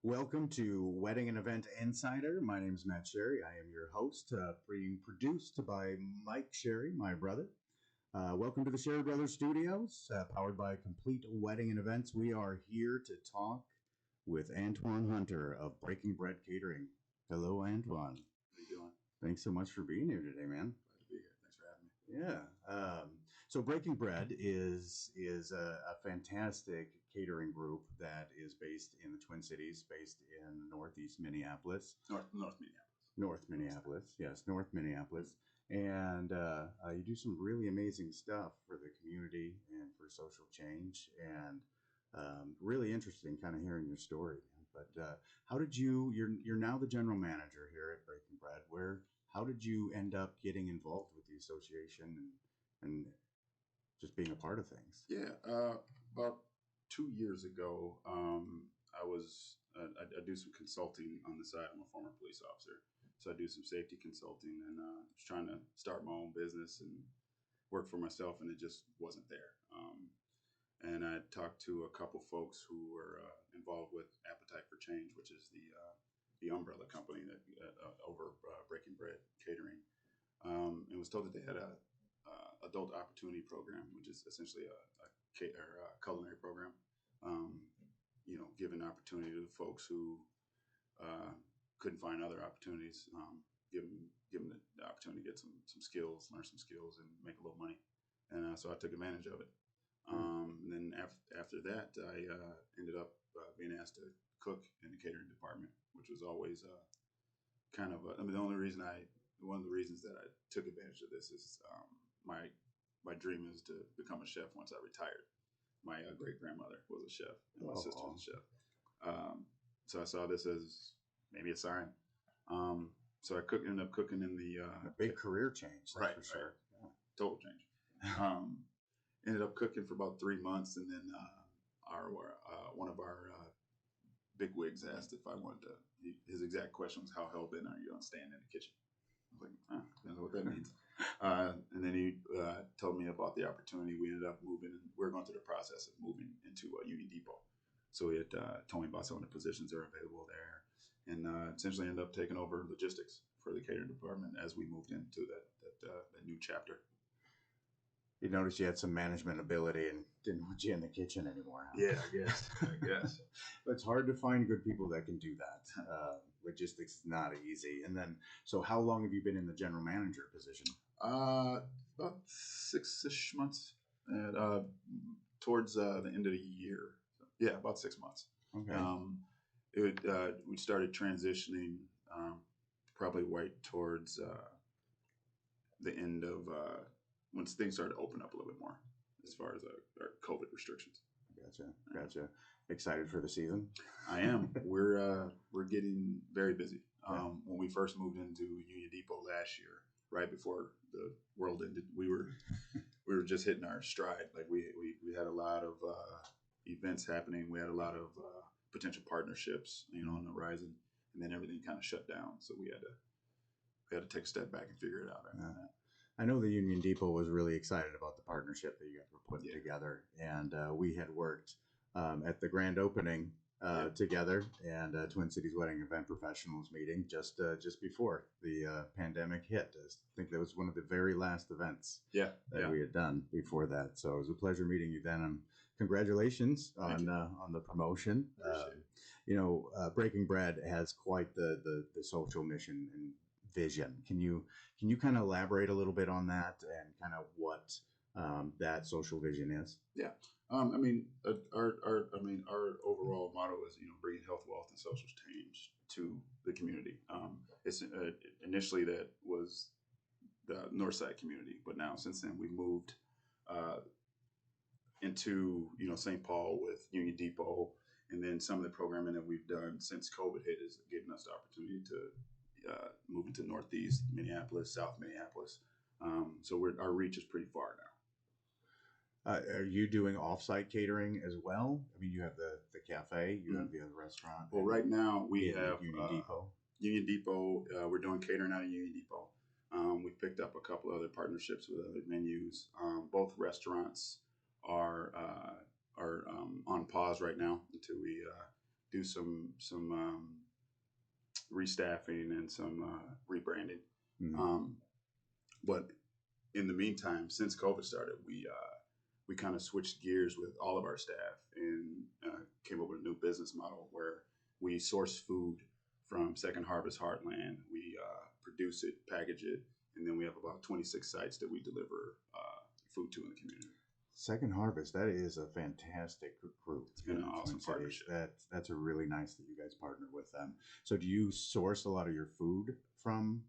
Welcome to Wedding and Event Insider. My name is Matt Sherry. I am your host, being produced by Mike Sherry, my brother. Welcome to the Sherry Brothers Studios, powered by Complete Wedding and Events. We are here to talk with Antoine Hunter of Bread Catering. Hello, Antoine. How you doing? Thanks so much for being here today, man. Glad to be here. Thanks for having me. Yeah. So Breaking Bread is a fantastic catering group that is based in the Twin Cities, based in Northeast Minneapolis. North Minneapolis. North Minneapolis, yes, North Minneapolis. And you do some really amazing stuff for the community and for social change, and really interesting kind of hearing your story. But how did you're now the general manager here at Breaking Bread. How did you end up getting involved with the association and just being a part of things? Yeah, about 2 years ago, I do some consulting on the side. I'm a former police officer, so I do some safety consulting, and was trying to start my own business and work for myself, and it just wasn't there. And I talked to a couple folks who were involved with Appetite for Change, which is the umbrella company that over Breaking Bread Catering, and was told that they had a adult opportunity program, which is essentially a culinary program. Giving opportunity to folks who couldn't find other opportunities, give them the opportunity to get some skills, learn some skills, and make a little money. And so I took advantage of it. And then after that, I ended up being asked to cook in the catering department, which was always one of the reasons that I took advantage of this is my dream is to become a chef once I retired. My great grandmother was a chef, and my sister was a chef. So I saw this as maybe a sign. So I ended up cooking in the a big career change, right, for sure. Right. Yeah. Total change. Ended up cooking for about 3 months, and then one of our bigwigs asked if I wanted to. His exact question was, "How hell bent are you on staying in the kitchen?" I was like, I don't know what that means. And then he told me about the opportunity. We ended up moving, and we were going through the process of moving into Union Depot. So he had told me about some of the positions that are available there, and essentially ended up taking over logistics for the catering department as we moved into that new chapter. You noticed you had some management ability and didn't want you in the kitchen anymore. Huh? Yeah, I guess. It's hard to find good people that can do that. Logistics is not easy. And then, so how long have you been in the general manager position? About 6-ish months, and towards the end of the year. So, yeah, about 6 months. Okay. We started transitioning probably right towards the end of once things started to open up a little bit more as far as our COVID restrictions. Gotcha. Excited for the season? I am. We're getting very busy. When we first moved into Union Depot last year, right before the world ended, we were just hitting our stride. Like we had a lot of events happening. We had a lot of potential partnerships, on the horizon, and then everything kind of shut down. So we had to take a step back and figure it out after that. I know the Union Depot was really excited about the partnership that you guys were putting together, and we had worked at the grand opening together, and Twin Cities Wedding Event Professionals meeting just before the pandemic hit. I think that was one of the very last events that we had done before that. So it was a pleasure meeting you then, and congratulations on the promotion. Breaking Bread has quite the social mission and vision. Can you kind of elaborate a little bit on that and kind of what that social vision is? Yeah. Our overall motto is, bringing health, wealth, and social change to the community. It's initially that was the North Side community, but now since then we moved into St. Paul with Union Depot, and then some of the programming that we've done since COVID hit is giving us the opportunity to move into Northeast Minneapolis, South Minneapolis. So our reach is pretty far now. Are you doing offsite catering as well? I mean, you have the cafe, you have the other restaurant. Well, right now we have Union Depot. Union Depot. We're doing catering out of Union Depot. We've picked up a couple other partnerships with other venues. Both restaurants are on pause right now until do some restaffing and some rebranding. But in the meantime, since COVID started, we kind of switched gears with all of our staff and came up with a new business model where we source food from Second Harvest Heartland. We produce it, package it, and then we have about 26 sites that we deliver food to in the community. Second Harvest, that is a fantastic group. And an awesome partnership. That's a really nice that you guys partner with them. So do you source a lot of your food from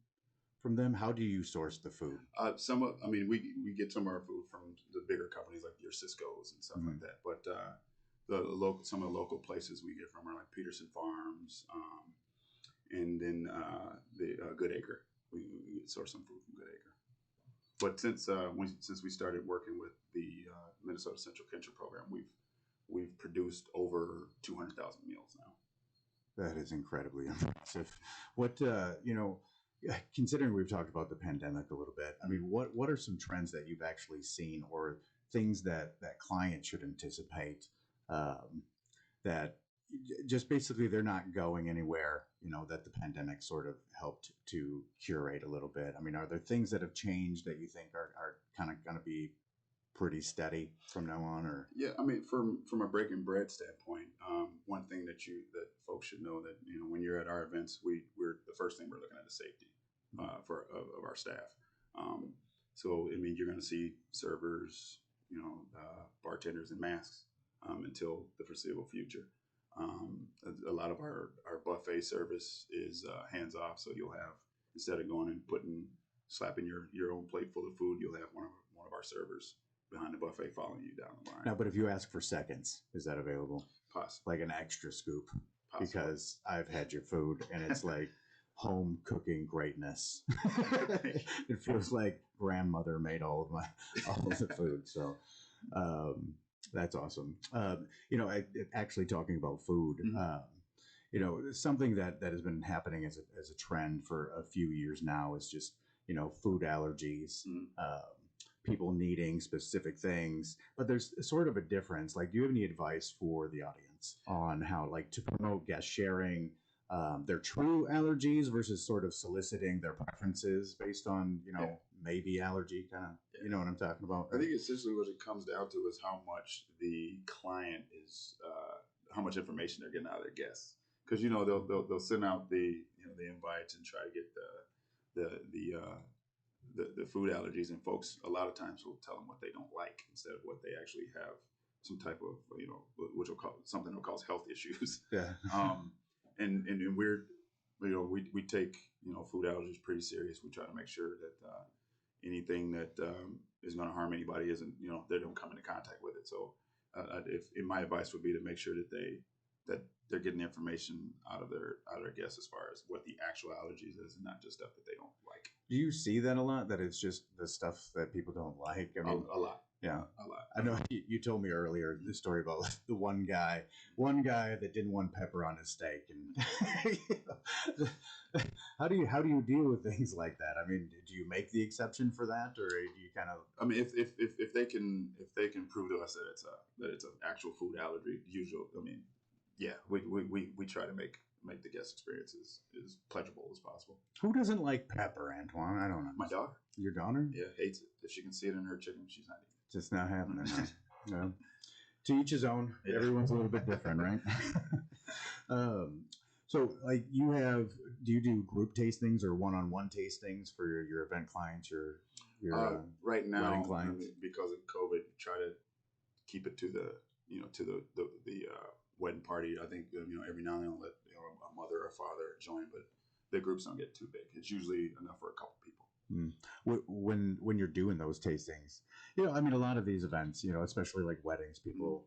them? How do you source the food? We get some of our food from the bigger companies like your Cisco's and stuff like that. But some of the local places we get from are like Peterson Farms, and then the Good Acre. We source some food from Good Acre. But since we started working with the Minnesota Central Kitchen program, we've produced over 200,000 meals now. That is incredibly impressive. What considering we've talked about the pandemic a little bit, I mean, what are some trends that you've actually seen, or things that clients should anticipate that just basically they're not going anywhere, that the pandemic sort of helped to curate a little bit? I mean, are there things that have changed that you think are kind of going to be pretty steady from now on? Or yeah, I mean, from a breaking bread standpoint, one thing that folks should know that when you're at our events, we're the first thing we're looking at is safety of our staff. So I mean, you're going to see servers, bartenders in masks until the foreseeable future. A lot of our buffet service is hands off, so you'll have, instead of going and slapping your own plate full of food, you'll have one of our servers behind the buffet following you down the line. Now, but if you ask for seconds, is that available? Possibly. Like an extra scoop? Possibly. Because I've had your food and it's like home cooking greatness. It feels like grandmother made all of the food. So that's awesome. Actually talking about food, something that has been happening as a trend for a few years now is just, food allergies, people needing specific things, but there's sort of a difference. Like, do you have any advice for the audience on how, like, to promote guest sharing, their true allergies versus sort of soliciting their preferences based on, maybe allergy kind of, you know what I'm talking about? I think essentially what it comes down to is how much the client is, how much information they're getting out of their guests. Because, they'll send out the invites and try to get the food allergies, and folks a lot of times will tell them what they don't like instead of what they actually have some type of, which will cause health issues. Yeah. And we take food allergies pretty serious. We try to make sure that anything that is going to harm anybody isn't, they don't come into contact with it. So my advice would be to make sure that they're getting information out of their guests as far as what the actual allergies is, and not just stuff that they don't like. Do you see that a lot? That it's just the stuff that people don't like? I mean, a lot. Yeah, a lot. I know you told me earlier the story about the one guy that didn't want pepper on his steak, and how do you deal with things like that? I mean, do you make the exception for that, or do you kind of? I mean, if they can prove to us that it's an actual food allergy, yeah, we try to make the guest experience as pleasurable as possible. Who doesn't like pepper, Antoine? I don't know. My daughter. Your daughter? Yeah, hates it. If she can see it in her chicken, she's not eating it. Just not having it. No. To each his own. Yeah. Everyone's a little bit different, right? So, like, do you do group tastings or one-on-one tastings for your event clients? Your right now, wedding clients? Because of COVID, try to keep it to the wedding party. I think every now and then I'll let a mother or father join, but the groups don't get too big. It's usually enough for a couple people. When you're doing those tastings, I mean, a lot of these events, especially like weddings, people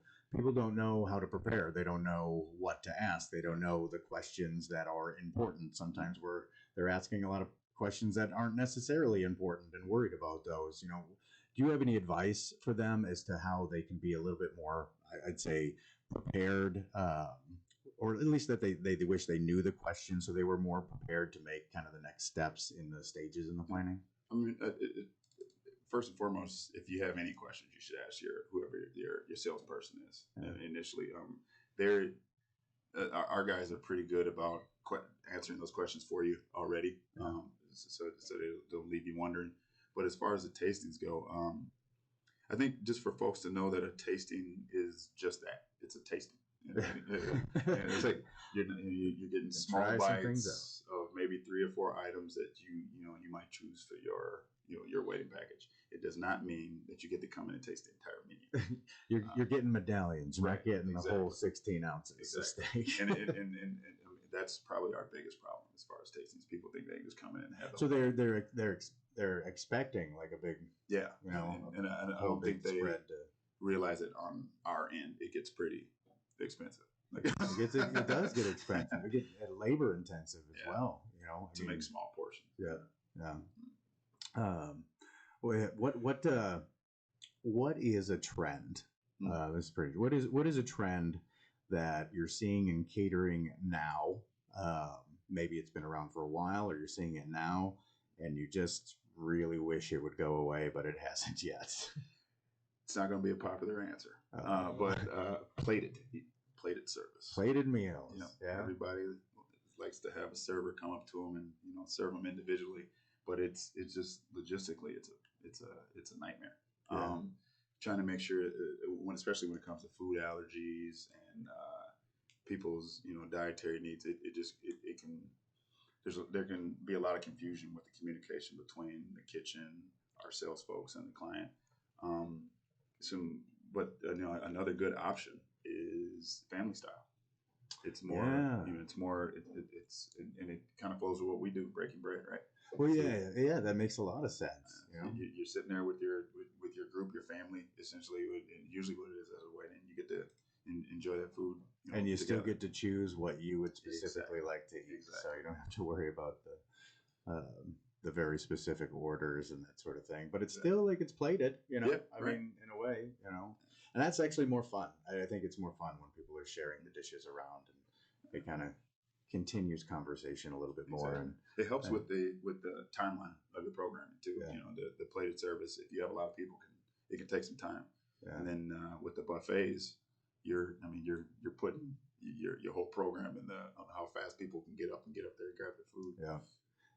don't know how to prepare. They don't know what to ask. They don't know the questions that are important. Sometimes they're asking a lot of questions that aren't necessarily important and worried about those. Do you have any advice for them as to how they can be a little bit more, I'd say, prepared, or at least that they wish they knew the question so they were more prepared to make kind of the next steps in the stages in the planning? I mean, first and foremost, if you have any questions, you should ask whoever your salesperson is initially. our guys are pretty good about answering those questions for you already. Yeah. So they'll leave you wondering. But as far as the tastings go, I think just for folks to know that a tasting is just that. It's a tasting. And it's like you're getting small bites of maybe 3 or 4 items that you might choose for your wedding package. It does not mean that you get to come in and taste the entire menu. You're getting medallions. You're not getting the whole 16 ounces exactly. of steak. and that's probably our biggest problem as far as tastings. People think they can just come in and have. So they're expecting like a big and I don't think they realize it on our end. It gets pretty expensive. It does get expensive. It gets labor intensive as well. To make small portions. Yeah. What is a trend? This is pretty. What is a trend that you're seeing in catering now? Maybe it's been around for a while, or you're seeing it now, and you just really wish it would go away, but it hasn't yet. It's not going to be a popular answer, but plated service, plated meals. Everybody likes to have a server come up to them and serve them individually, but it's just logistically it's a nightmare. Trying to make sure especially when it comes to food allergies and people's dietary needs, there can be a lot of confusion with the communication between the kitchen, our sales folks, and the client. Another good option is family style. It's more, and it kind of flows with what we do, breaking bread, right? Well, that makes a lot of sense. You're sitting there with your group, your family, essentially, and usually what it is as a wedding, you get to enjoy that food, and you together. still get to choose what you would specifically like to eat, so you don't have to worry about the very specific orders and that sort of thing. But it's still like it's plated, I mean, in a way, and that's actually more fun. I think it's more fun when people are sharing the dishes around, and it kind of continues conversation a little bit more. And it helps with the timeline of the programming too. The plated service, if you have a lot of people, it can take some time. And then with the buffets, you're putting your whole program on how fast people can get up there and grab their food.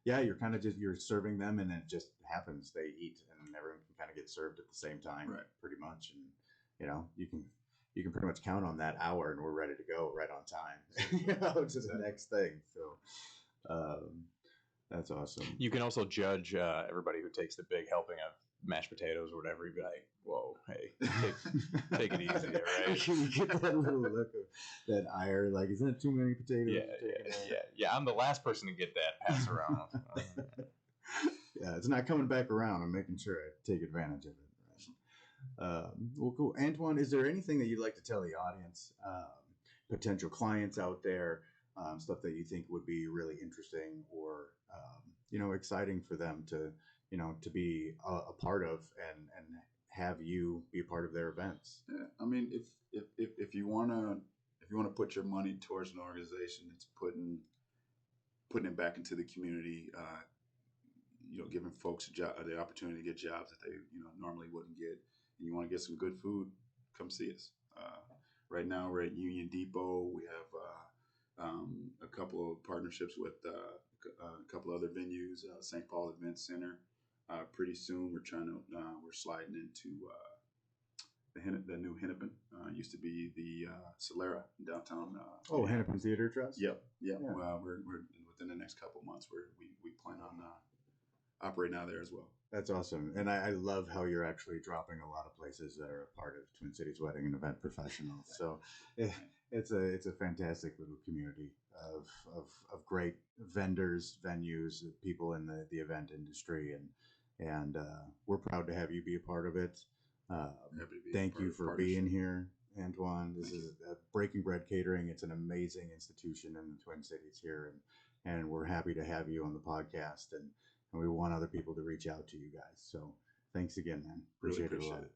You're kind of you're serving them, and it just happens they eat, and everyone can kind of get served at the same time, pretty much. And you can pretty much count on that hour, and we're ready to go right on time, to the next thing. So that's awesome. You can also judge everybody who takes the big helping of mashed potatoes or whatever. You'd be like, whoa, hey, take it easy, right? You get that little look of that ire, like, isn't it too many potatoes? Yeah. I'm the last person to get that passed around. It's not coming back around. I'm making sure I take advantage of it. Well, cool. Antoine, is there anything that you'd like to tell the audience, potential clients out there, stuff that you think would be really interesting or, exciting for them to be a part of and have you be a part of their events? Yeah. I mean, if you want to put your money towards an organization that's putting it back into the community, giving folks the opportunity to get jobs that they normally wouldn't get, and you want to get some good food, come see us. Right now we're at Union Depot. We have a couple of partnerships with a couple other venues, St. Paul Event Center. Pretty soon we're sliding into the new Hennepin. Used to be the Solera in downtown. Hennepin Theater Trust? Yep. Well, we're within the next couple of months we plan on operating out there as well. That's awesome. And I love how you're actually dropping a lot of places that are a part of Twin Cities Wedding and Event Professionals. So it's a fantastic little community of great vendors, venues, people in the event industry, and we're proud to have you be a part of it. Thank you for being here, Antoine. This is Breaking Bread Catering. It's an amazing institution in the Twin Cities here, and we're happy to have you on the podcast, and we want other people to reach out to you guys. So thanks again, man. Really appreciate it.